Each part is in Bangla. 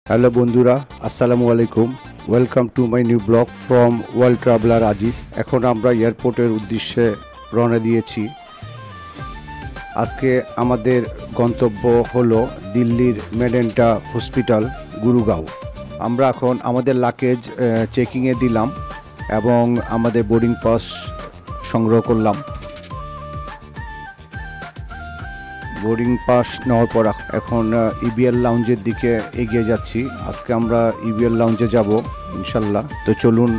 হ্যালো বন্ধুরা, আসসালামু আলাইকুম। Welcome to my new blog from world traveller Aziz. এখন আমরা এয়ারপোর্টের উদ্দেশ্যে রওনা দিয়েছি। আজকে আমাদের গন্তব্য হলো দিল্লির মেডেন্টা হসপিটাল, গুরুগাঁও। আমরা এখন আমাদের লাগেজ চেকিংয়ে দিলাম এবং আমাদের বোর্ডিং পাস সংগ্রহ করলাম। বোর্ডিং পাস নেওয়ার পর এখন ইবিএল লাউঞ্জের দিকে এগিয়ে যাচ্ছি। আজকে আমরা ইবিএল লাউঞ্জে যাব ইনশাল্লাহ। তো চলুন।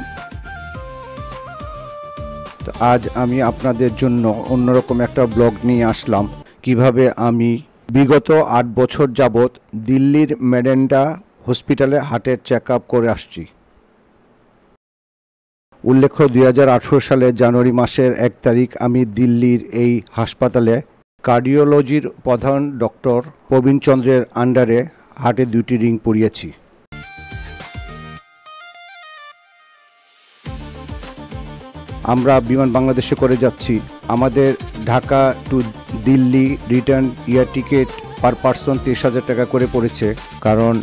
তো আজ আমি আপনাদের জন্য অন্যরকম একটা ব্লগ নিয়ে আসলাম, কিভাবে আমি বিগত 8 বছর যাবৎ দিল্লির মেডেন্টা হসপিটালে হার্টের চেক আপ করে আসছি। উল্লেখ্য 2018 সালের জানুয়ারি মাসের 1 তারিখ আমি দিল্লির এই হাসপাতালে কার্ডিওলজির প্রধান ডক্টর প্রবীণ চন্দ্রের আন্ডারে হার্টে 2টি রিং পরিয়েছি। আমরা বিমান বাংলাদেশে করে যাচ্ছি। আমাদের Dhaka to Delhi return air ticket per person 30,000 টাকা করে পড়েছে। কারণ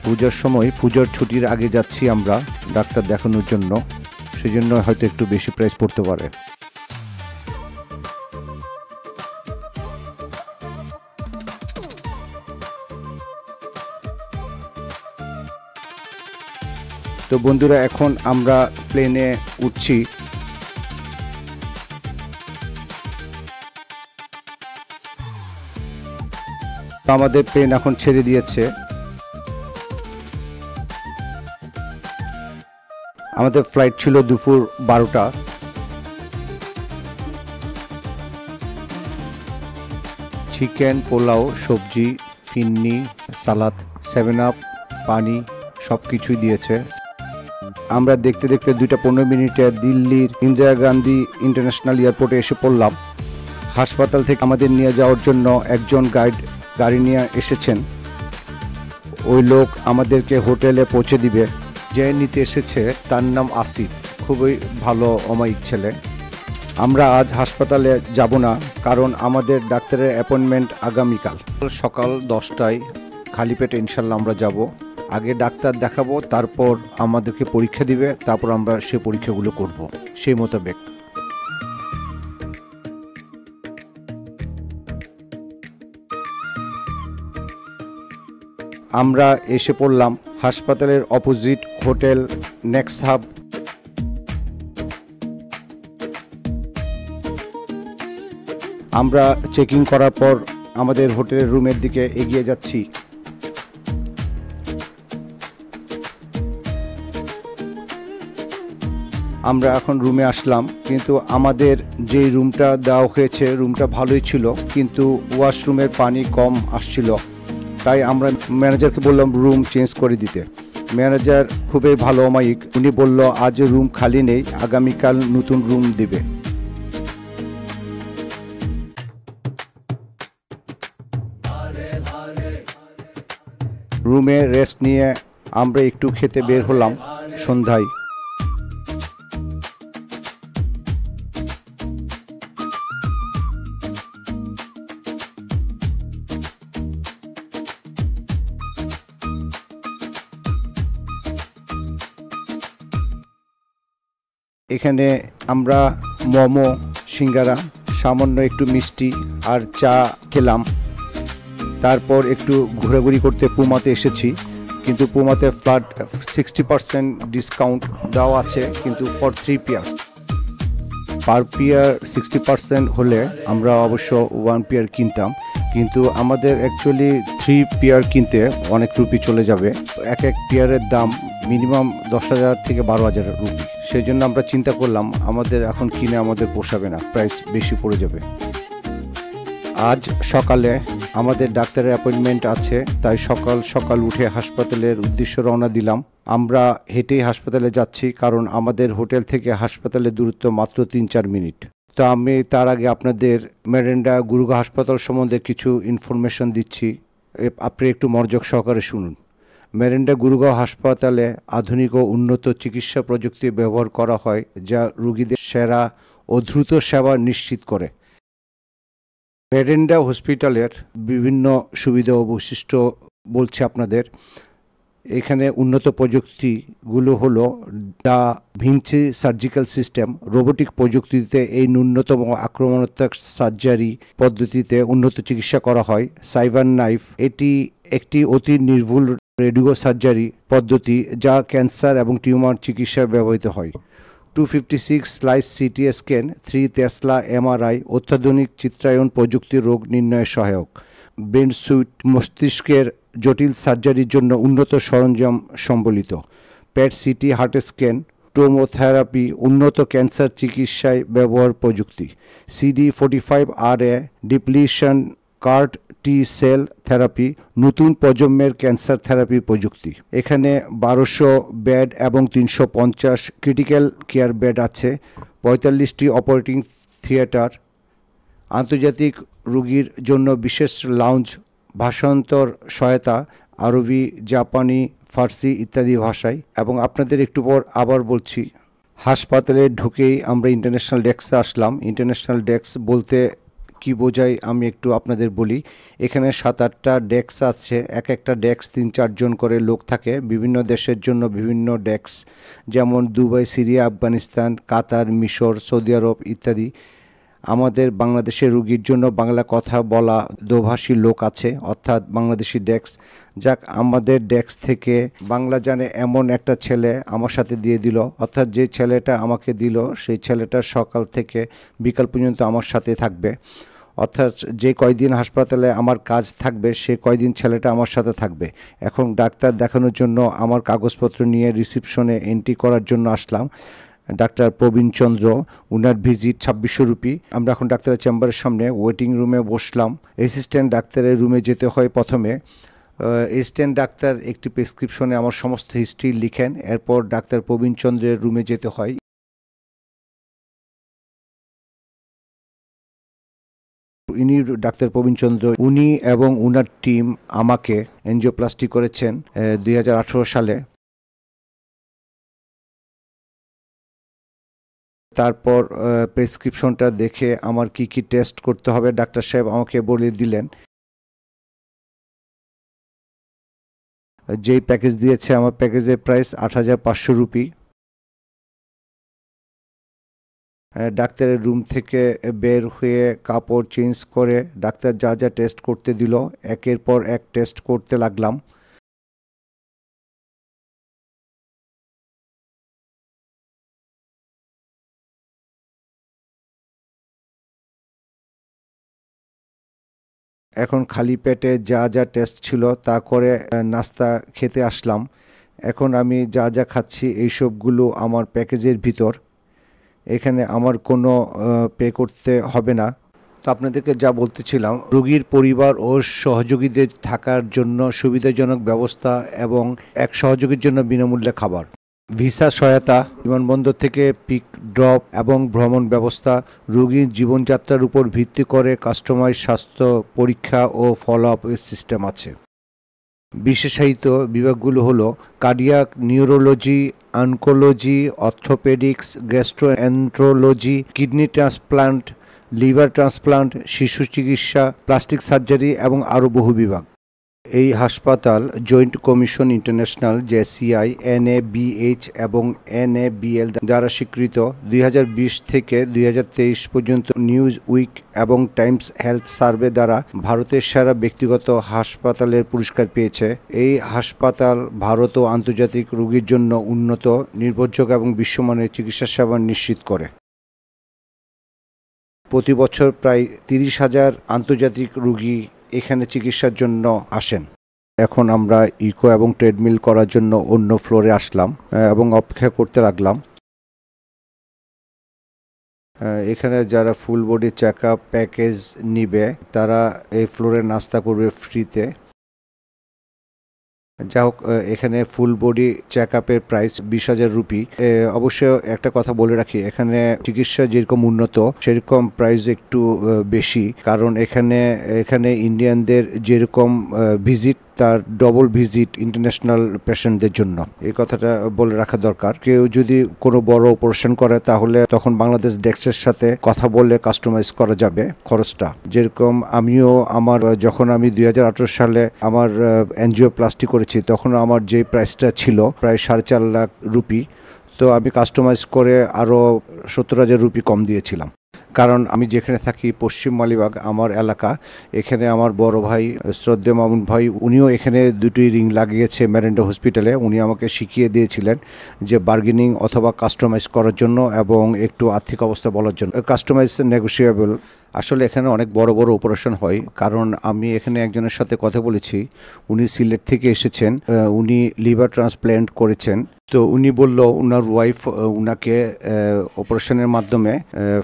পুজোর সময়, পুজোর ছুটির আগে যাচ্ছি আমরা ডাক্তার দেখানোর জন্য, সেজন্য হয়তো একটু বেশি প্রাইস পড়তে পারে। তো বন্ধুরা, এখন আমরা প্লেনে উঠছি। আমাদের প্লেন এখন ছেড়ে দিয়েছে। আমাদের ফ্লাইট ছিল দুপুর 12টা। চিকেন, পোলাও, সবজি, ফিন্নি, সালাদ, 7 আপ, পানি সব কিছুই দিয়েছে। আমরা দেখতে দেখতে 2:15 দিল্লির ইন্দিরা গান্ধী ইন্টারন্যাশনাল এয়ারপোর্টে এসে পড়লাম। হাসপাতাল থেকে আমাদের নিয়ে যাওয়ার জন্য একজন গাইড গাড়ি নিয়ে এসেছেন। ওই লোক আমাদেরকে হোটেলে পৌঁছে দিবে। যে নিতে এসেছে তার নাম আসিফ, খুবই ভালো অমায়িক ছেলে। আমরা আজ হাসপাতালে যাব না, কারণ আমাদের ডাক্তারের অ্যাপয়েন্টমেন্ট আগামীকাল সকাল 10টায়। খালি পেটে ইনশাল্লাহ আমরা যাব। আগে ডাক্তার দেখাবো, তারপর আমাদেরকে পরীক্ষা দিবে, তারপর আমরা সে পরীক্ষাগুলো করব সেই মোতাবেক। আমরা এসে পড়লাম হাসপাতালের অপোজিট হোটেল নেক্সট হাব। আমরা চেকিং করার পর আমাদের হোটেলের রুমের দিকে এগিয়ে যাচ্ছি। আমরা এখন রুমে আসলাম, কিন্তু আমাদের যে রুমটা দেওয়া হয়েছে রুমটা ভালোই ছিল, কিন্তু ওয়াশরুমের পানি কম আসছিল। তাই আমরা ম্যানেজারকে বললাম রুম চেঞ্জ করে দিতে। ম্যানেজার খুবই ভালো অমায়িক, উনি বলল আজ রুম খালি নেই, আগামীকাল নতুন রুম দিবে। রুমে রেস্ট নিয়ে আমরা একটু খেতে বের হলাম সন্ধ্যায়। এখানে আমরা মোমো, সিঙ্গারা, সামান্য একটু মিষ্টি আর চা খেলাম। তারপর একটু ঘোরাঘুরি করতে পুমাতে এসেছি, কিন্তু পুমাতে ফ্ল্যাট 60% ডিসকাউন্ট দেওয়া আছে, কিন্তু ফর 3 পেয়ার। পার পেয়ার 60% হলে আমরা অবশ্য 1 পেয়ার কিনতাম, কিন্তু আমাদের অ্যাকচুয়ালি 3 পেয়ার কিনতে অনেক রুপি চলে যাবে। এক পেয়ারের দাম মিনিমাম 10,000 থেকে 12,000 রুপি। সেই জন্য আমরা চিন্তা করলাম আমাদের এখন কিনে আমাদের পোষাবে না, প্রাইস বেশি পড়ে যাবে। আজ সকালে আমাদের ডাক্তারের অ্যাপয়েন্টমেন্ট আছে, তাই সকাল সকাল উঠে হাসপাতালের উদ্দেশ্যে রওনা দিলাম। আমরা হেঁটেই হাসপাতালে যাচ্ছি, কারণ আমাদের হোটেল থেকে হাসপাতালের দূরত্ব মাত্র 3-4 মিনিট। তো আমি তার আগে আপনাদের মেডেন্টা গুরুগাঁও হাসপাতাল সম্বন্ধে কিছু ইনফরমেশন দিচ্ছি, আপনি একটু মনোযোগ সহকারে শুনুন। মেডেন্টা গুরুগাঁও হাসপাতালে আধুনিক ও উন্নত চিকিৎসা প্রযুক্তি ব্যবহার করা হয়, যা রোগীদের সেরা ও দ্রুত সেবা নিশ্চিত করে। মেডেন্টা হসপিটালের বিভিন্ন সুবিধা ও বৈশিষ্ট্য বলছি আপনাদের। এখানে উন্নত প্রযুক্তিগুলো হলো da Vinci surgical system, robotic প্রযুক্তিতে এই ন্যূনতম আক্রমণাত্মক সার্জারি পদ্ধতিতে উন্নত চিকিৎসা করা হয়। সাইবার নাইফ, এটি একটি অতি নির্ভুল রেডিও সার্জারি পদ্ধতি যা ক্যান্সার এবং টিউমার চিকিৎসায় ব্যবহৃত হয়। 256 slice CT scan, 3 Tesla MRI, অত্যাধুনিক চিত্রায়ন প্রযুক্তি রোগ নির্ণয়ে সহায়ক। ব্রেন সুইট, মস্তিষ্কের জটিল সার্জারির জন্য উন্নত সরঞ্জাম সম্বলিত। প্যাট সিটি হার্ট স্ক্যান, টোমোথেরাপি, উন্নত ক্যান্সার চিকিৎসায় ব্যবহার প্রযুক্তি। CD45RA ডিপ্লিশন কার্ড টি সেল থেরাপি, নতুন প্রজন্মের ক্যান্সার থেরাপি প্রযুক্তি। এখানে 1200 বেড এবং 350 ক্রিটিক্যাল কেয়ার বেড আছে, 45টি অপারেটিং থিয়েটার, আন্তর্জাতিক রোগীর জন্য বিশেষ লাউঞ্জ, ভাষান্তর সহায়তা আরবি, জাপানি, ফার্সি ইত্যাদি ভাষায়। এবং আপনাদের একটু পর আবার বলছি, হাসপাতালে ঢুকেই আমরা ইন্টারন্যাশনাল ডেস্কে আসলাম। ইন্টারন্যাশনাল ডেস্ক বলতে কি বোঝায় আমি একটু আপনাদের বলি। এখানে 7-8টা ডেস্ক আছে, এক একটা ডেস্ক 3-4 জন করে লোক থাকে, বিভিন্ন দেশের জন্য বিভিন্ন ডেস্ক, যেমন দুবাই, সিরিয়া, আফগানিস্তান, কাতার, মিশর, সৌদি আরব ইত্যাদি। আমাদের বাংলাদেশের রোগীর জন্য বাংলা কথা বলা দোভাষী লোক আছে, অর্থাৎ বাংলাদেশি ডেস্ক। যাক, আমাদের ডেস্ক থেকে বাংলা জানে এমন একটা ছেলে আমার সাথে দিয়ে দিল, অর্থাৎ যে ছেলেটা আমাকে দিল সেই ছেলেটা সকাল থেকে বিকাল পর্যন্ত আমার সাথে থাকবে, অর্থাৎ যে কয়দিন হাসপাতালে আমার কাজ থাকবে সে কয়দিন ছেলেটা আমার সাথে থাকবে। এখন ডাক্তার দেখানোর জন্য আমার কাগজপত্র নিয়ে রিসিপশনে এন্ট্রি করার জন্য আসলাম। ডাক্তার প্রবীণ চন্দ্র, উনার ভিজিট 2600 রুপি। আমরা এখন ডাক্তারের চেম্বারের সামনে ওয়েটিং রুমে বসলাম। অ্যাসিস্ট্যান্ট ডাক্তারের রুমে যেতে হয় প্রথমে। অ্যাসিস্ট্যান্ট ডাক্তার একটি প্রেসক্রিপশনে আমার সমস্ত হিস্ট্রি লিখেন, এরপর ডাক্তার প্রবীণ চন্দ্রের রুমে যেতে হয়। ইনি ডাক্তার প্রবীণ চন্দ্র, উনি এবং উনার টিম আমাকে এনজিওপ্লাস্টি করেছেন 2018 সালে। তারপর প্রেসক্রিপশনটা দেখে আমার কি কি টেস্ট করতে হবে ডাক্তার সাহেব আমাকে বলে দিলেন। যেই প্যাকেজ দিয়েছে, আমার প্যাকেজের প্রাইস 8500 রুপি। ডাক্তারের রুম থেকে বের হয়ে কাপড় চেঞ্জ করে ডাক্তার যা যা টেস্ট করতে দিল একের পর এক টেস্ট করতে লাগলাম। এখন খালি পেটে যা যা টেস্ট ছিল তা করে নাস্তা খেতে আসলাম। এখন আমি যা যা খাচ্ছি এইসবগুলো আমার প্যাকেজের ভিতর, এখানে আমার কোনো পে করতে হবে না। তো আপনাদেরকে যা বলতেছিলাম, রোগীর পরিবার ও সহযোগীদের থাকার জন্য সুবিধাজনক ব্যবস্থা এবং এক সহযোগীর জন্য বিনামূল্যে খাবার, ভিসা সহায়তা, বিমানবন্দর থেকে পিক ড্রপ এবং ভ্রমণ ব্যবস্থা, রোগীর জীবনযাত্রার উপর ভিত্তি করে কাস্টমাইজ স্বাস্থ্য পরীক্ষা ও ফলো আপ সিস্টেম আছে। বিশেষায়িত বিভাগগুলো হলো cardiac, neurology, oncology, orthopaedics, gastroenterology, kidney transplant, liver transplant, শিশু চিকিৎসা, প্লাস্টিক সার্জারি এবং আরও বহু বিভাগ। এই হাসপাতাল joint commission international, JCI, NABH এবং NABL দ্বারা স্বীকৃত। 2020 থেকে 2023 পর্যন্ত নিউজ উইক এবং টাইমস হেলথ সার্ভে দ্বারা ভারতের সেরা ব্যক্তিগত হাসপাতালের পুরস্কার পেয়েছে। এই হাসপাতাল ভারত ও আন্তর্জাতিক রোগীর জন্য উন্নত, নির্ভরযোগ্য এবং বিশ্বমানের চিকিৎসা সেবা নিশ্চিত করে। প্রতি বছর প্রায় 30,000 আন্তর্জাতিক রোগী এখানে চিকিৎসার জন্য আসেন। এখন আমরা ইকো এবং ট্রেডমিল করার জন্য অন্য ফ্লোরে আসলাম এবং অপেক্ষা করতে লাগলাম। এখানে যারা full body check up package নিবে তারা এই ফ্লোরে নাস্তা করবে ফ্রিতে। যা হোক, এখানে ফুল বডি চেক আপের প্রাইস 20,000 রুপি। অবশ্য একটা কথা বলে রাখি, এখানে চিকিৎসা যেরকম উন্নত সেরকম প্রাইস একটু বেশি, কারণ এখানে ইন্ডিয়ানদের যেরকম ভিজিট তার ডবল ভিজিট ইন্টারন্যাশনাল পেশেন্টদের জন্য। এই কথাটা বলে রাখা দরকার। কেউ যদি কোনো বড় অপারেশন করে তাহলে তখন বাংলাদেশ ডেক্সের সাথে কথা বলে কাস্টমাইজ করা যাবে খরচটা। যেরকম আমিও যখন আমি 2018 সালে আমার এনজিওপ্লাস্টি করেছি, তখন আমার যে প্রাইসটা ছিল প্রায় 4.5 লাখ রুপি, তো আমি কাস্টমাইজ করে আরও 70,000 রুপি কম দিয়েছিলাম। কারণ আমি যেখানে থাকি পশ্চিম মালিবাগ আমার এলাকা, এখানে আমার বড় ভাই শ্রদ্ধেয় মামুন ভাই, উনিও এখানে 2টি রিং লাগিয়েছে মেরেন্ডা হসপিটালে। উনি আমাকে শিখিয়ে দিয়েছিলেন যে বার্গেনিং অথবা কাস্টমাইজ করার জন্য এবং একটু আর্থিক অবস্থা বলার জন্য। Customise negotiable. আসলে এখানে অনেক বড় বড় অপারেশন হয়, কারণ আমি এখানে একজনের সাথে কথা বলেছি, উনি সিলেট থেকে এসেছেন, উনি লিভার ট্রান্সপ্ল্যান্ট করেছেন। তো উনি বলল ওনার ওয়াইফ উনাকে অপারেশনের মাধ্যমে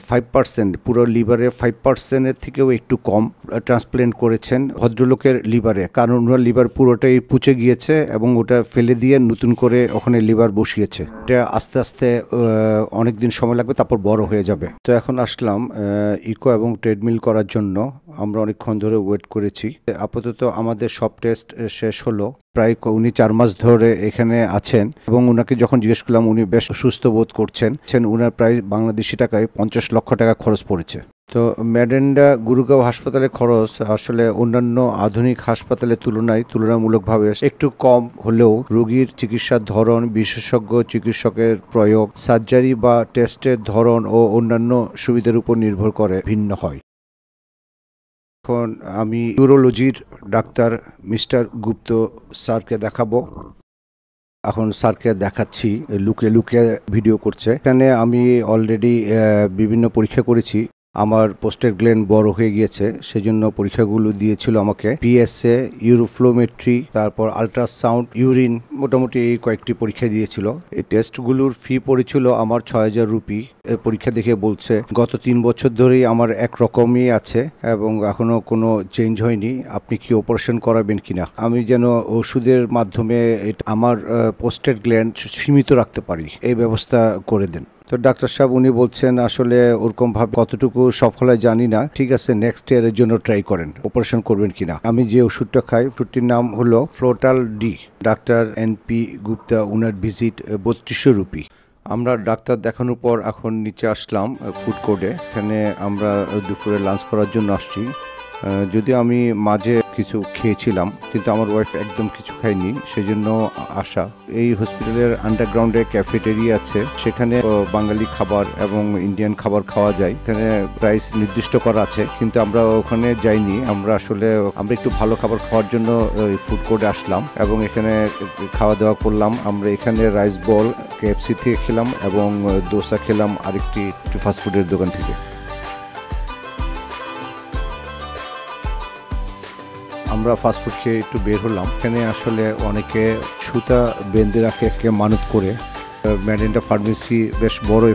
5%, পুরো লিভারে 5%-এর থেকেও একটু কম ট্রান্সপ্ল্যান্ট করেছেন ভদ্রলোকের লিভারে, কারণ ওনার লিভার পুরোটাই পুচে গিয়েছে এবং ওটা ফেলে দিয়ে নতুন করে ওখানে লিভার বসিয়েছে। এটা আস্তে আস্তে অনেক দিন সময় লাগবে, তারপর বড় হয়ে যাবে। তো এখন আসলাম ইকো এবং ট্রেডমিল করার জন্য। আমরা অনেকক্ষণ ধরে ওয়েট করেছি। আপাতত আমাদের সব টেস্ট শেষ হলো। প্রায় উনি 4 মাস ধরে এখানে আছেন এবং উনাকে যখন জিজ্ঞেস করলাম উনি বেশ সুস্থ বোধ করছেন। উনার প্রায় বাংলাদেশি টাকায় 50 লক্ষ টাকা খরচ পড়েছে। তো মেরেন্ডা গুরুগাঁও হাসপাতালে খরচ আসলে অন্যান্য আধুনিক হাসপাতালের তুলনামূলকভাবে একটু কম হলেও রোগীর চিকিৎসার ধরন, বিশেষজ্ঞ চিকিৎসকের প্রয়োগ, সার্জারি বা টেস্টের ধরন ও অন্যান্য সুবিধার উপর নির্ভর করে ভিন্ন হয়। এখন আমি ইউরোলজির ডাক্তার মিস্টার গুপ্ত স্যারকে দেখাবো। এখন স্যারকে দেখাচ্ছি, লুকে লুকে ভিডিও করছে। এখানে আমি অলরেডি বিভিন্ন পরীক্ষা করেছি। আমার পোস্টের গ্ল্যান্ড বড় হয়ে গিয়েছে, সেজন্য পরীক্ষাগুলো দিয়েছিল আমাকে। পিএসএ, ইউরোফ্লোমেট্রি, তারপর আল্ট্রাসাউন্ড, ইউরিন, মোটামুটি এই কয়েকটি পরীক্ষা দিয়েছিল। এই টেস্টগুলোর ফি পড়েছিল আমার 6,000 রুপি। পরীক্ষা দেখে বলছে গত 3 বছর ধরেই আমার একরকমই আছে এবং এখনো কোনো চেঞ্জ হয়নি, আপনি কি অপারেশন করাবেন কিনা। আমি যেন ওষুধের মাধ্যমে আমার পোস্টেড গ্ল্যান্ড সীমিত রাখতে পারি, এই ব্যবস্থা করে দেন। তো ডাক্তার সাহেব উনি বলছেন আসলে ওরকম ভাবে কতটুকু সফল হয় জানি না, ঠিক আছে নেক্সট ইয়ারের জন্য ট্রাই করেন, অপারেশন করবেন কিনা। আমি যে ওষুধটা খাই, ওষুধটির নাম হলো ফ্লোটাল ডি। ডাক্তার এনপি গুপ্তা, উনার ভিজিট 3200 রুপি। আমরা ডাক্তার দেখানোর পর এখন নিচে আসলাম ফুড কোর্টে। এখানে আমরা দুপুরে লাঞ্চ করার জন্য আসছি। যদিও আমি মাঝে কিছু খেয়েছিলাম, কিন্তু আমার ওয়াইফ একদম কিছু খায়নি, সেজন্য আসা। এই হসপিটালের আন্ডারগ্রাউন্ডে ক্যাফেটেরিয়া আছে, সেখানে বাঙালি খাবার এবং ইন্ডিয়ান খাবার খাওয়া যায়। এখানে প্রাইস নির্দিষ্ট করা আছে, কিন্তু আমরা ওখানে যাইনি। আমরা একটু ভালো খাবার খাওয়ার জন্য ফুড কোর্টে আসলাম এবং এখানে খাওয়া দাওয়া করলাম। আমরা এখানে রাইস বল কেএফসি থেকে খেলাম এবং দোসা খেলাম আরেকটি ফাস্টফুডের দোকান থেকে। আমরা ফাস্টফুড খেয়ে একটু বের হলাম। এখানে আসলে অনেকে সুতা বেঁধে রাখে মানত করে। মেরেন্ডা ফার্মেসি বেশ বড়ই।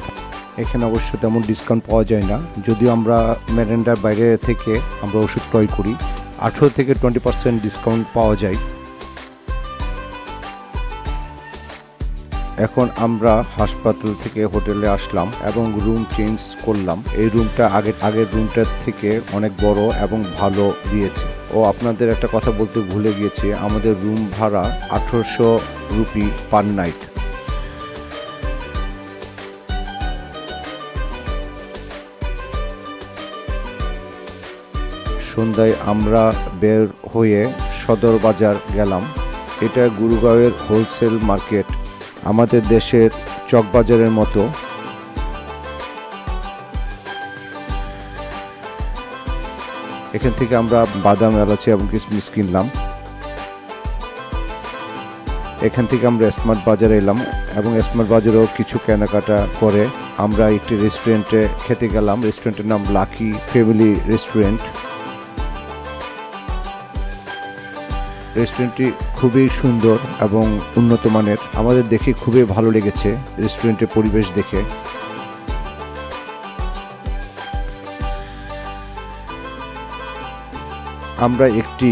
এখানে অবশ্য তেমন ডিসকাউন্ট পাওয়া যায় না, যদিও আমরা মেরেন্ডার বাইরে থেকে আমরা ওষুধ ক্রয় করি, 18 থেকে 20% ডিসকাউন্ট পাওয়া যায়। এখন আমরা হাসপাতাল থেকে হোটেলে আসলাম এবং রুম চেঞ্জ করলাম। এই রুমটা আগের রুমটার থেকে অনেক বড় এবং ভালো দিয়েছে। ও আপনাদের একটা কথা বলতে ভুলে গিয়েছি, আমাদের রুম ভাড়া 1800 রুপি পার নাইট। সন্ধ্যায় আমরা বের হয়ে সদর বাজার গেলাম। এটা গুরুগাঁওয়ের হোলসেল মার্কেট, আমাদের দেশের চকবাজারের মতো। এখান থেকে আমরা বাদাম, এলাচি এবং কিশমিশ কিনলাম। এখান থেকে আমরা স্মার্ট বাজারে এলাম এবং স্মার্ট বাজারেও কিছু কেনাকাটা করে আমরা একটি রেস্টুরেন্টে খেতে গেলাম। রেস্টুরেন্টের নাম লাকি ফ্যামিলি রেস্টুরেন্ট। রেস্টুরেন্টটি খুবই সুন্দর এবং উন্নত মানের। আমাদের দেখে খুবই ভালো লেগেছে রেস্টুরেন্টের পরিবেশ দেখে। আমরা একটি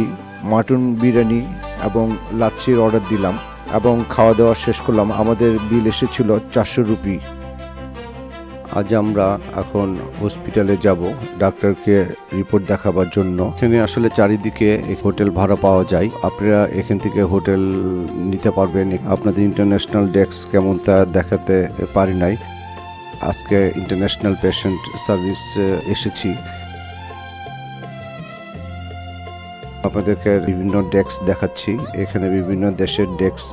মাটন বিরিয়ানি এবং লাচ্ছির অর্ডার দিলাম এবং খাওয়া দাওয়া শেষ করলাম। আমাদের বিল এসেছিল 400 রুপি। আজ আমরা এখন হসপিটালে যাব ডাক্তারকে রিপোর্ট দেখাবার জন্য। এখানে আসলে চারিদিকে হোটেল ভাড়া পাওয়া যায়, আপনারা এখান থেকে হোটেল নিতে পারবেন। আপনাদের ইন্টারন্যাশনাল ডেস্ক কেমন তা দেখাতে পারি নাই, আজকে ইন্টারন্যাশনাল পেশেন্ট সার্ভিস এসেছি। আপনাদেরকে বিভিন্ন ডেস্ক দেখাচ্ছি, এখানে বিভিন্ন দেশের ডেস্ক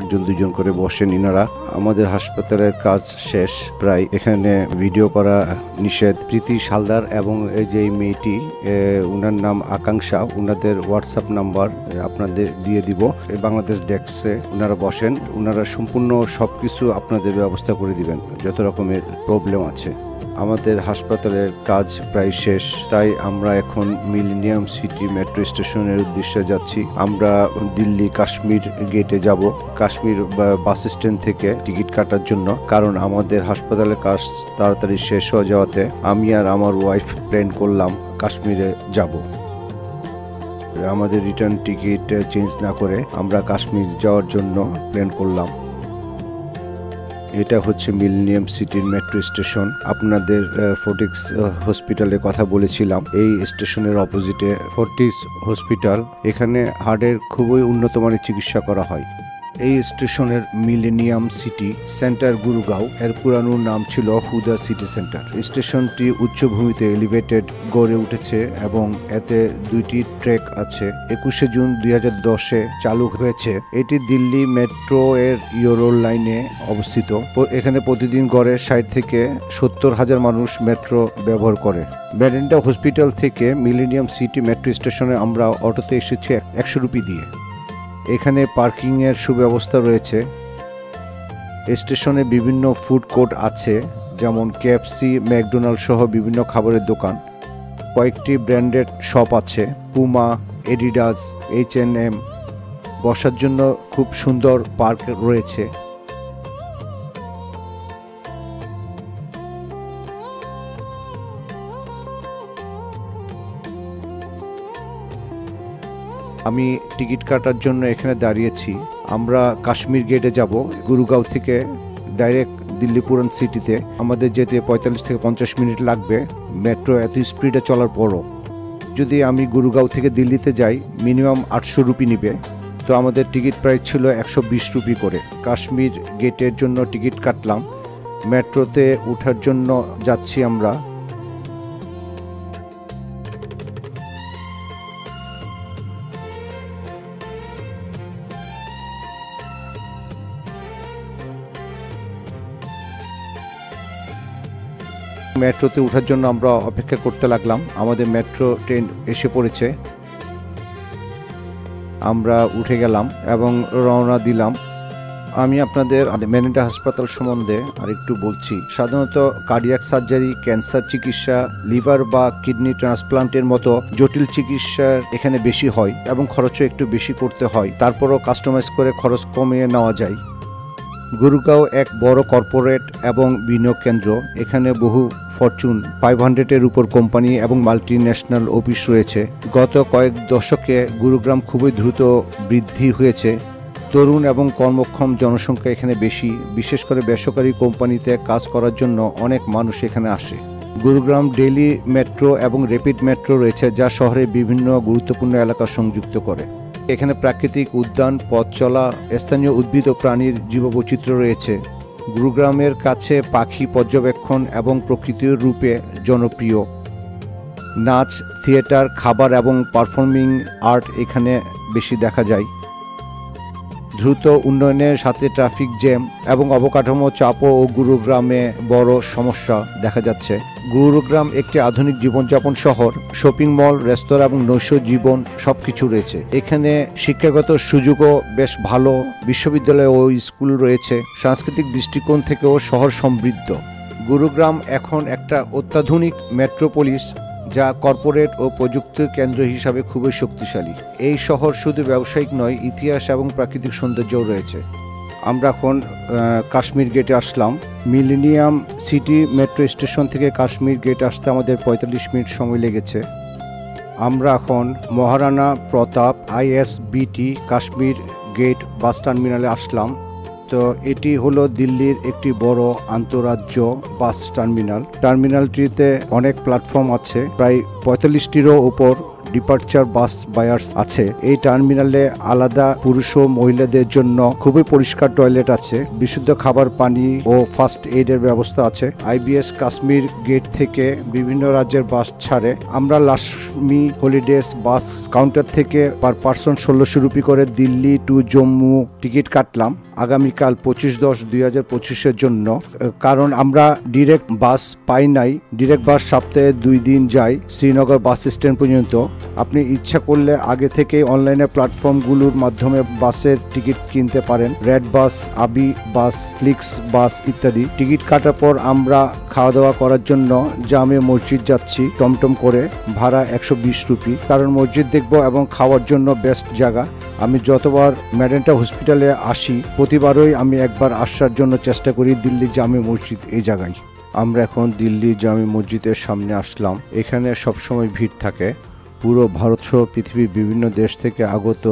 একজন দুজন করে বসেন ইনারা। আমাদের হাসপাতালের কাজ শেষ প্রায়, এখানে ভিডিও করা নিষেধ। প্রীতি হালদার এবং এই যে মেয়েটি, উনার নাম আকাঙ্ক্ষা, উনাদের হোয়াটসঅ্যাপ নাম্বার আপনাদের দিয়ে দিব। বাংলাদেশ ডেস্কে উনারা বসেন, উনারা সম্পূর্ণ সবকিছু আপনাদের ব্যবস্থা করে দিবেন যত রকমের প্রবলেম আছে। আমাদের হাসপাতালের কাজ প্রায় শেষ, তাই আমরা এখন মিলেনিয়াম সিটি মেট্রো স্টেশনের উদ্দেশ্যে যাচ্ছি। আমরা দিল্লি কাশ্মীর গেটে যাব, কাশ্মীর বাস স্ট্যান্ড থেকে টিকিট কাটার জন্য, কারণ আমাদের হাসপাতালের কাজ তাড়াতাড়ি শেষ হয়ে যাওয়াতে আমি আর আমার ওয়াইফ প্ল্যান করলাম কাশ্মীরে যাব। আমাদের রিটার্ন টিকিট চেঞ্জ না করে আমরা কাশ্মীর যাওয়ার জন্য প্ল্যান করলাম। এটা হচ্ছে মিলেনিয়াম সিটির মেট্রো স্টেশন। আপনাদের ফোর্টিক্স হসপিটালের কথা বলেছিলাম, এই স্টেশনের অপোজিটে ফোর্টিক্স হসপিটাল। এখানে হার্টের খুবই উন্নত মানের চিকিৎসা করা হয়। এই স্টেশনের মিলেনিয়াম সিটি সেন্টার গুরগাঁও, এর পুরানো নাম ছিল হুদা সিটি সেন্টার। স্টেশনটি উচ্চভূমিতে এলিভেটেড গড়ে উঠেছে এবং এতে দুইটি ট্র্যাক আছে। 21শে জুন 2010-এ চালু হয়েছে। এটি দিল্লি মেট্রো এর ইউরোল লাইনে অবস্থিত। এখানে প্রতিদিন গড়ে 60 থেকে 70 হাজার মানুষ মেট্রো ব্যবহার করে। বেরেন্ডা হসপিটাল থেকে মিলেনিয়াম সিটি মেট্রো স্টেশনে আমরা অটোতে এসেছি 100 রুপি দিয়ে। এখানে পার্কিং এর সুব্যবস্থা রয়েছে। স্টেশনে বিভিন্ন ফুড কোর্ট আছে, যেমন কেএফসি, ম্যাকডোনাল্ড সহ বিভিন্ন খাবারের দোকান। কয়েকটি ব্র্যান্ডেড শপ আছে, পুমা, এডিডাস, H&M। বসার জন্য খুব সুন্দর পার্ক রয়েছে। আমি টিকিট কাটার জন্য এখানে দাঁড়িয়েছি। আমরা কাশ্মীর গেটে যাব। গুরগাঁও থেকে ডাইরেক্ট দিল্লি পুরান সিটিতে আমাদের যেতে 45 থেকে 50 মিনিট লাগবে মেট্রো এত স্পিডে চলার পরও। যদি আমি গুরগাঁও থেকে দিল্লিতে যাই মিনিমাম 800 রুপি নিবে, তো আমাদের টিকিট প্রাইস ছিল 120 রুপি করে। কাশ্মীর গেটের জন্য টিকিট কাটলাম, মেট্রোতে ওঠার জন্য যাচ্ছি আমরা। মেট্রোতে ওঠার জন্য আমরা অপেক্ষা করতে লাগলাম। আমাদের মেট্রো ট্রেন এসে পড়েছে, আমরা উঠে গেলাম এবং রওনা দিলাম। আমি আপনাদের মেরিন্ডা হাসপাতাল সম্বন্ধে আরেকটু বলছি। সাধারণত কার্ডিয়াক সার্জারি, ক্যান্সার চিকিৎসা, লিভার বা কিডনি ট্রান্সপ্লান্টের মতো জটিল চিকিৎসা এখানে বেশি হয় এবং খরচও একটু বেশি করতে হয়। তারপরও কাস্টমাইজ করে খরচ কমিয়ে নেওয়া যায়। গুরগাঁও এক বড় কর্পোরেট এবং বিনিয়োগ কেন্দ্র। এখানে বহু ফরচুন 500-এর উপর কোম্পানি এবং মাল্টি ন্যাশনাল অফিস রয়েছে। গত কয়েক দশকে গুরুগ্রাম খুবই দ্রুত বৃদ্ধি হয়েছে। তরুণ এবং কর্মক্ষম জনসংখ্যা এখানে বেশি, বিশেষ করে বেসরকারি কোম্পানিতে কাজ করার জন্য অনেক মানুষ এখানে আসে। গুরুগ্রাম ডেইলি মেট্রো এবং র্যাপিড মেট্রো রয়েছে, যা শহরের বিভিন্ন গুরুত্বপূর্ণ এলাকা সংযুক্ত করে। এখানে প্রাকৃতিক উদ্যান, পথ চলা, স্থানীয় উদ্ভিদ ও প্রাণীর জীববৈচিত্র্য রয়েছে। গুরুগ্রামের কাছে পাখি পর্যবেক্ষণ এবং প্রকৃতির রূপে জনপ্রিয়। নাচ, থিয়েটার, খাবার এবং পারফর্মিং আর্ট এখানে বেশি দেখা যায়। দ্রুত উন্নয়নের সাথে ট্রাফিক জ্যাম এবং অবকাঠামো চাপও গুরুগ্রামে বড় সমস্যা দেখা যাচ্ছে। গুরুগ্রাম একটি আধুনিক জীবনযাপন শহর, শপিং মল, রেস্তোরাঁ এবং নৈশ জীবন সবকিছু রয়েছে। এখানে শিক্ষাগত সুযোগও বেশ ভালো, বিশ্ববিদ্যালয় ও স্কুল রয়েছে। সাংস্কৃতিক দৃষ্টিকোণ থেকেও শহর সমৃদ্ধ। গুরুগ্রাম এখন একটা অত্যাধুনিক মেট্রোপলিস, যা কর্পোরেট ও প্রযুক্তি কেন্দ্র হিসাবে খুবই শক্তিশালী। এই শহর শুধু ব্যবসায়িক নয়, ইতিহাস এবং প্রাকৃতিক সৌন্দর্যও রয়েছে। আমরা এখন কাশ্মীর গেটে আসলাম। মিলেনিয়াম সিটি মেট্রো স্টেশন থেকে কাশ্মীর গেট আসতে আমাদের 45 মিনিট সময় লেগেছে। আমরা এখন মহারানা প্রতাপ ISBT কাশ্মীর গেট বাস টার্মিনালে আসলাম। তো এটি হলো দিল্লির একটি বড় আন্তঃরাজ্য বাস টার্মিনালটিতে অনেক প্ল্যাটফর্ম আছে, প্রায় 45টিরও উপর ডিপার্চার বাস বায়ার্স আছে। এই টার্মিনালে আলাদা পুরুষ ও মহিলাদের জন্য খুবই পরিষ্কার টয়লেট আছে, বিশুদ্ধ খাবার, পানি ও ফার্স্ট এইডের ব্যবস্থা আছে। আইবিএস কাশ্মীর গেট থেকে বিভিন্ন রাজ্যের বাস ছাড়ে। আমরা লাক্ষ্মী হলিডেজ বাস কাউন্টার থেকে পার পার্সন 1600 রুপি করে দিল্লি টু জম্মু টিকিট কাটলাম আগামীকাল 25/10/2025 জন্য, কারণ আমরা ডিরেক্ট বাস পাই নাই। ডিরেক্ট বাস সপ্তাহে 2 দিন যায় শ্রীনগর বাস স্ট্যান্ড পর্যন্ত। আপনি ইচ্ছা করলে আগে থেকে অনলাইনে প্ল্যাটফর্মগুলোর মাধ্যমে বাসের টিকিট কিনতে পারেন, রেড বাস, আবি বাস, ফ্লিক্স বাস ইত্যাদি। টিকিট কাটার পর আমরা খাওয়া দাওয়া করার জন্য জামে মসজিদ যাচ্ছি টমটম করে, ভাড়া 120 রুপি, কারণ মসজিদ দেখব এবং খাওয়ার জন্য বেস্ট জায়গা। আমি যতবার মেডেন্টা হসপিটালে আসি প্রতিবারই আমি একবার আসার জন্য চেষ্টা করি দিল্লি জামে মসজিদ এই জায়গায়। আমরা এখন দিল্লি জামে মসজিদের সামনে আসলাম। এখানে সবসময় ভিড় থাকে। পুরো ভারত সহ পৃথিবীর বিভিন্ন দেশ থেকে আগত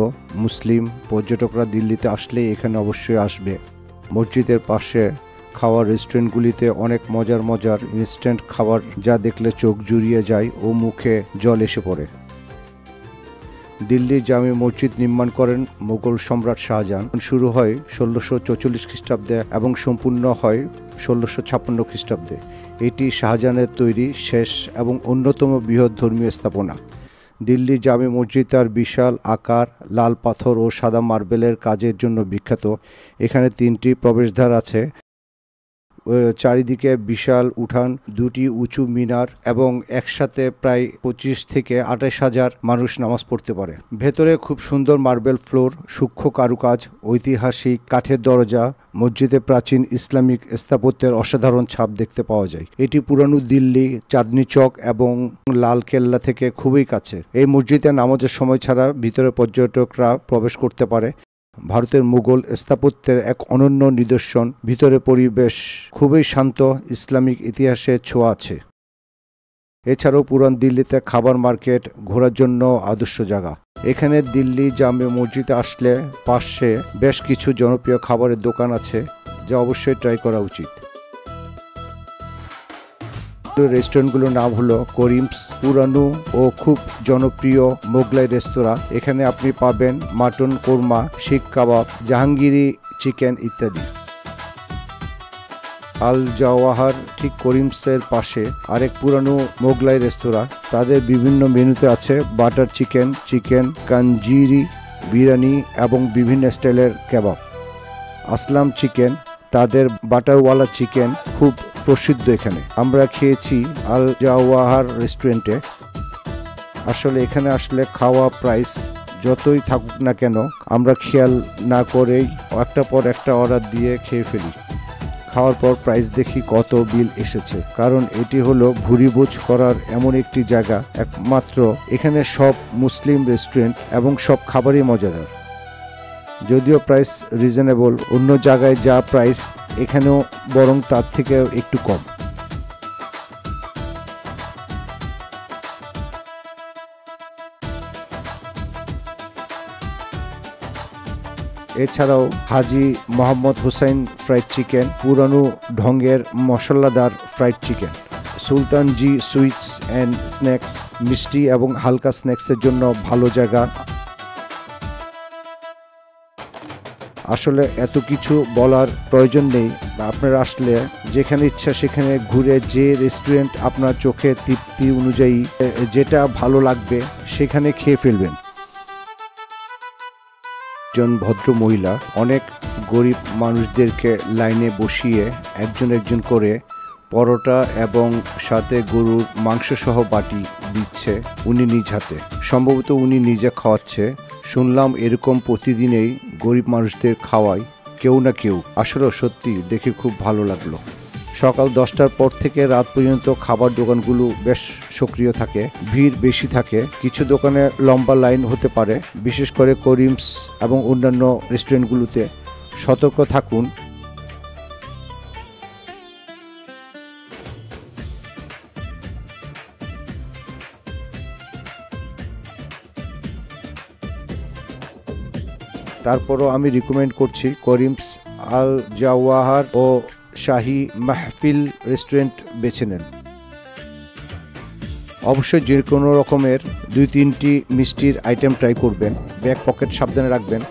মুসলিম পর্যটকরা দিল্লিতে আসলে এখানে অবশ্যই আসবে। মসজিদের পাশে খাওয়ার রেস্টুরেন্টগুলিতে অনেক মজার ইনস্ট্যান্ট খাবার, যা দেখলে চোখ জুড়িয়ে যায় ও মুখে জল এসে পড়ে। দিল্লি জামে মসজিদ নির্মাণ করেন মুঘল সম্রাট শাহজাহান। শুরু হয় 1644 খ্রিস্টাব্দে এবং সম্পূর্ণ হয় 1656 খ্রিস্টাব্দে। এটি শাহজাহানের তৈরি শেষ এবং অন্যতম বৃহৎ ধর্মীয় স্থাপনা। দিল্লি জামে মসজিদ তার বিশাল আকার, লাল পাথর ও সাদা মার্বেলের কাজের জন্য বিখ্যাত। এখানে 3টি প্রবেশদ্বার আছে, চারিদিকে বিশাল উঠান, 2টি উঁচু মিনার এবং একসাথে প্রায় 25 থেকে 28 হাজার মানুষ নামাজ পড়তে পারে। ভেতরে খুব সুন্দর মার্বেল ফ্লোর, সূক্ষ্ম কারুকাজ, ঐতিহাসিক কাঠের দরজা, মসজিদে প্রাচীন ইসলামিক স্থাপত্যের অসাধারণ ছাপ দেখতে পাওয়া যায়। এটি পুরানো দিল্লি, চাঁদনি চক এবং লাল কেল্লা থেকে খুবই কাছে। এই মসজিদে নামাজের সময় ছাড়া ভিতরে পর্যটকরা প্রবেশ করতে পারে। ভারতের মুঘল স্থাপত্যের এক অনন্য নিদর্শন। ভিতরে পরিবেশ খুবই শান্ত, ইসলামিক ইতিহাসের ছোঁয়া আছে। এছাড়াও পুরান দিল্লিতে খাবার মার্কেট ঘোরার জন্য আদর্শ জায়গা। এখানে দিল্লি জামে মসজিদে আসলে পাশে বেশ কিছু জনপ্রিয় খাবারের দোকান আছে, যা অবশ্যই ট্রাই করা উচিত। রেস্টুরেন্টগুলোর নাম হলো করিমস, পুরানো ও খুব জনপ্রিয় মোগলাই রেস্তোরাঁ। এখানে আপনি পাবেন মাটন কোরমা, শিখ কাবাব, জাহাঙ্গীরি চিকেন ইত্যাদি। আল জওয়াহার ঠিক করিমসের পাশে আরেক পুরানো মোগলাই রেস্তোরাঁ। তাদের বিভিন্ন মেনুতে আছে বাটার চিকেন, কাঞ্জিরি, বিরিয়ানি এবং বিভিন্ন স্টাইলের কাবাব। আসলাম চিকেন, তাদের বাটারওয়ালা চিকেন খুব প্রসিদ্ধ এখানে। আমরা খেয়েছি আল জওয়াহার রেস্টুরেন্টে। আসলে এখানে আসলে খাওয়া প্রাইস যতই থাকুক না কেন আমরা খেয়াল না করেই একটা পর একটা অর্ডার দিয়ে খেয়ে ফেলি। খাওয়ার পর প্রাইস দেখি কত বিল এসেছে, কারণ এটি হলো ভুরিভোজ করার এমন একটি জায়গা। একমাত্র এখানে সব মুসলিম রেস্টুরেন্ট এবং সব খাবারই মজাদার। যদিও প্রাইস রিজনেবল, অন্য জায়গায় যা প্রাইস এখানেও বরং তার থেকে একটু কম। এছাড়াও হাজি মোহাম্মদ হুসাইন ফ্রাইড চিকেন, পুরানো ঢঙ্গের মশলাদার fried chicken, Sultan G sweets and snacks, মিষ্টি এবং হালকা স্ন্যাক্সের জন্য ভালো জায়গা। আসলে এত কিছু বলার প্রয়োজন নেই, আপনারা আসলে যেখানে ইচ্ছা সেখানে ঘুরে যে রেস্টুরেন্ট আপনার চোখে তৃপ্তি অনুযায়ী যেটা ভালো লাগবে সেখানে খেয়ে ফেলবেন। একজন ভদ্র মহিলা অনেক গরিব মানুষদেরকে লাইনে বসিয়ে একজন করে পরোটা এবং সাথে গরুর মাংস সহ বাটি দিচ্ছে উনি নিজ হাতে। সম্ভবত উনি নিজে খাওয়াচ্ছে। শুনলাম এরকম প্রতিদিনেই গরিব মানুষদের খাওয়ায় কেউ না কেউ। আসলে সত্যি দেখে খুব ভালো লাগলো। সকাল 10টার পর থেকে রাত পর্যন্ত খাবার দোকানগুলো বেশ সক্রিয় থাকে, ভিড় বেশি থাকে। কিছু দোকানে লম্বা লাইন হতে পারে, বিশেষ করে করিমস এবং অন্যান্য রেস্টুরেন্টগুলোতে। সতর্ক থাকুন। তারপরও আমি রিকমেন্ড করছি করিমস আল জাওয়াহার ও শাহী মাহফিল রেস্টুরেন্ট বেছে নেন। অবশ্যই যে কোনো রকমের 2-3টি মিষ্টির আইটেম ট্রাই করবেন। ব্যাক পকেট সাবধানে রাখবেন।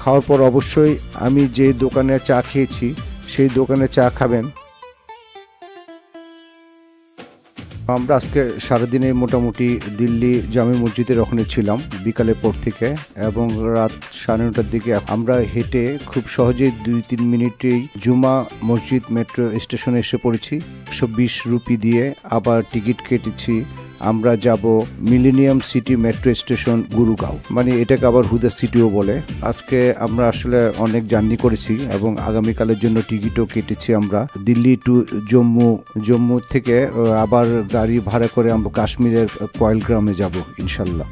খাওয়ার পর অবশ্যই আমি যে দোকানে চা খেয়েছি সেই দোকানে চা খাবেন। আমরা আজকে সারাদিনে মোটামুটি দিল্লি জামে মসজিদের ওখানে ছিলাম বিকালের পর থেকে, এবং রাত 9:30টার দিকে আমরা হেঁটে খুব সহজেই 2-3 মিনিটেই জুমা মসজিদ মেট্রো স্টেশনে এসে পড়েছি। 120 রুপি দিয়ে আবার টিকিট কেটেছি। আমরা যাব মিলেনিয়াম সিটি মেট্রো স্টেশন গুরুগাঁও, মানে এটাকে আবার হুদা সিটিও বলে। আজকে আমরা আসলে অনেক জার্নি করেছি এবং আগামীকালের জন্য টিকিটও কেটেছি আমরা দিল্লি টু জম্মু থেকে আবার গাড়ি ভাড়া করে আমরা কাশ্মীরের পয়েলগ্রামে যাব ইনশাল্লাহ।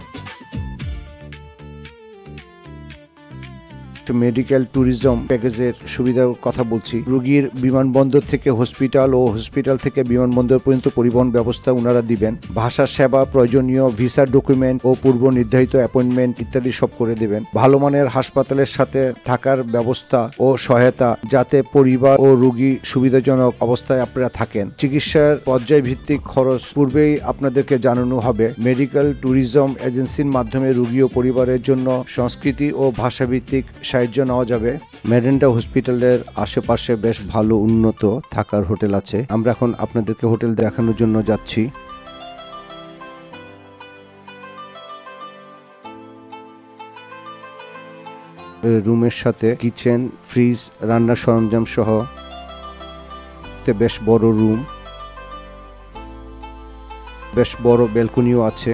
মেডিকেল ট্যুরিজম প্যাকেজের সুবিধার কথা বলছি। রোগীর বিমানবন্দর থেকে হসপিটাল ও হসপিটাল থেকে বিমানবন্দর পর্যন্ত পরিবহন ব্যবস্থা ওনারা দিবেন। ভাষা সেবা, প্রয়োজনীয় ভিসা ডকুমেন্ট ও পূর্ব নির্ধারিত অ্যাপয়েন্টমেন্ট ইত্যাদি সব করে দেবেন। ভালো মানের হাসপাতালের সাথে থাকার ব্যবস্থা ও সহায়তা, যাতে পরিবার ও রোগী সুবিধাজনক অবস্থায় আপনারা থাকেন। চিকিৎসার পর্যায় ভিত্তিক খরচ পূর্বেই আপনাদেরকে জানানো হবে। মেডিকেল ট্যুরিজম এজেন্সির মাধ্যমে রোগী ও পরিবারের জন্য সংস্কৃতি ও ভাষাভিত্তিক সাহায্য নেওয়া যাবে। মেডেন্টা হসপিটালের আশেপাশে বেশ ভালো উন্নত থাকার হোটেল আছে। আমরা এখন আপনাদেরকে হোটেল দেখানোর জন্য যাচ্ছি। রুমের সাথে কিচেন, ফ্রিজ, রান্নার সরঞ্জাম সহ বেশ বড় রুম, বেশ বড় ব্যালকনিও আছে,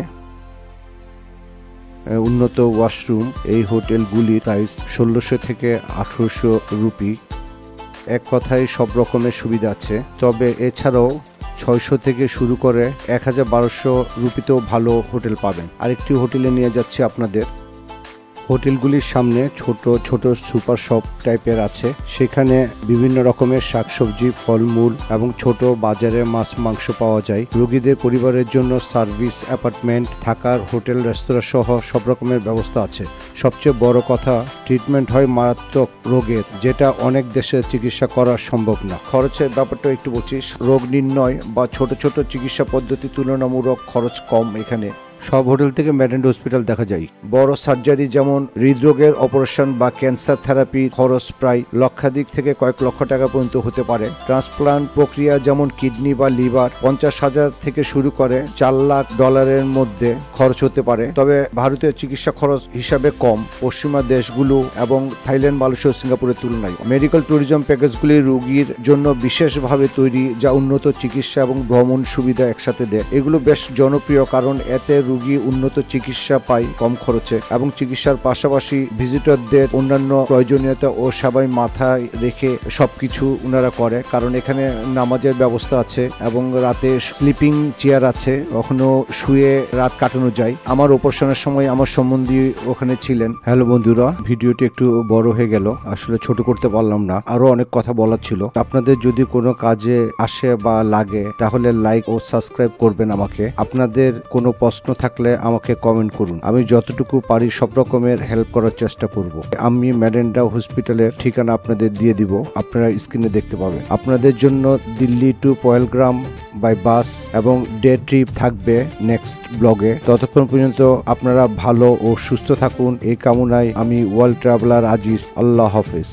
উন্নত ওয়াশরুম। এই হোটেলগুলির প্রাইস 1600 থেকে 1800 রুপি। এক কথায় সব রকমের সুবিধা আছে। তবে এছাড়াও 600 থেকে শুরু করে 1200 রুপিতেও ভালো হোটেল পাবেন। আরেকটি হোটেলে নিয়ে যাচ্ছি আপনাদের। হোটেলগুলির সামনে ছোট ছোট সুপার শপ টাইপের আছে। সেখানে বিভিন্ন রকমের শাকসবজি, ফলমূল এবং ছোট বাজারে মাছ মাংস পাওয়া যায়। রোগীদের পরিবারের জন্য সার্ভিস অ্যাপার্টমেন্ট, থাকার হোটেল, রেস্তোরাঁ সহ সব রকমের ব্যবস্থা আছে। সবচেয়ে বড় কথা, ট্রিটমেন্ট হয় মারাত্মক রোগের, যেটা অনেক দেশে চিকিৎসা করা সম্ভব না। খরচের ব্যাপারটা একটু বলছি। রোগ নির্ণয় বা ছোট ছোট চিকিৎসা পদ্ধতি তুলনামূলক খরচ কম এখানে। সব হোটেল থেকে মেডেন্টা হসপিটাল দেখা যায়। বড় সার্জারি যেমন হৃদরোগের অপারেশন বা ক্যান্সার থেরাপি খরচ প্রায় লক্ষাধিক থেকে কয়েক লক্ষ টাকা পর্যন্ত হতে পারে। ট্রান্সপ্লান্ট প্রক্রিয়া যেমন কিডনি বা লিভার 50,000 থেকে শুরু করে $4 লাখ মধ্যে খরচ হতে পারে। তবে ভারতীয় চিকিৎসা খরচ হিসাবে কম পশ্চিমা দেশগুলো এবং থাইল্যান্ড, মালয়েশিয়া, সিঙ্গাপুরের তুলনায়। মেডিকেল ট্যুরিজম প্যাকেজগুলি রোগীর জন্য বিশেষভাবে তৈরি, যা উন্নত চিকিৎসা এবং ভ্রমণ সুবিধা একসাথে দেয়। এগুলো বেশ জনপ্রিয় কারণ এতে রোগী উন্নত চিকিৎসা পায় কম খরচে, এবং চিকিৎসার পাশাপাশি ভিজিটরদের অন্যান্য প্রয়োজনীয়তা ও সেবায় মাথায় রেখে সবকিছু ওনারা করে। কারণ এখানে নামাজের ব্যবস্থা আছে এবং রাতে স্লিপিং চেয়ার আছে, ওখানেও শুয়ে রাত কাটানো যায়। আমার অপারেশনের সময় আমার সম্বন্ধী ওখানে ছিলেন। হ্যালো বন্ধুরা, ভিডিওটি একটু বড় হয়ে গেল, আসলে ছোট করতে পারলাম না, আরো অনেক কথা বলার ছিল। আপনাদের যদি কোনো কাজে আসে বা লাগে তাহলে লাইক ও সাবস্ক্রাইব করবেন আমাকে। আপনাদের কোনো প্রশ্ন থাকলে আমাকে কমেন্ট করুন, আমি যতটুকু পারি সব রকমের হেল্প করার চেষ্টা করব। আমি মেডেন্টা হসপিটালের ঠিকানা আপনাদের দিয়ে দিব, আপনারা স্ক্রিনে দেখতে পাবেন। আপনাদের জন্য দিল্লি টু পয়েলগ্রাম বাই বাস এবং ডে ট্রিপ থাকবে নেক্সট ব্লগে। ততক্ষণ পর্যন্ত আপনারা ভালো ও সুস্থ থাকুন এই কামনায় আমি ওয়ার্ল্ড ট্রাভেলার আজিজ। আল্লাহ হাফেজ।